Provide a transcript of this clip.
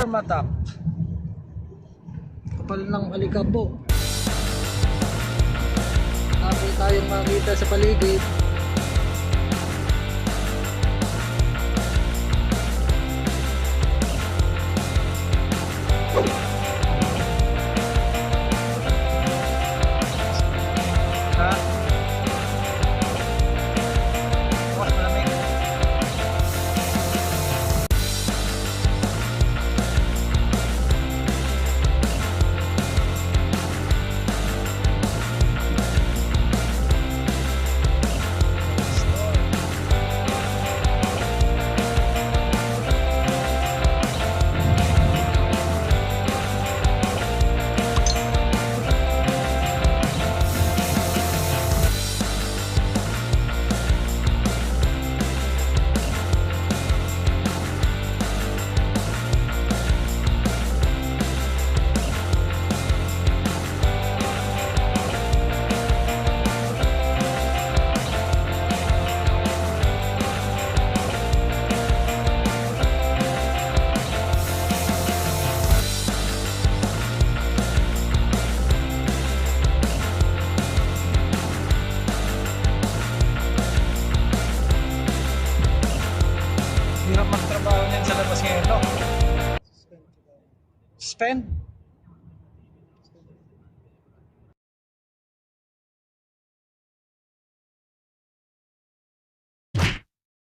Tarmac. Kapal ng alikabok. Ako tayong makita sa paligid. Ha? Mas malamig. Hirap magtrabaho niyan sa labas ngayon, no? Suspend?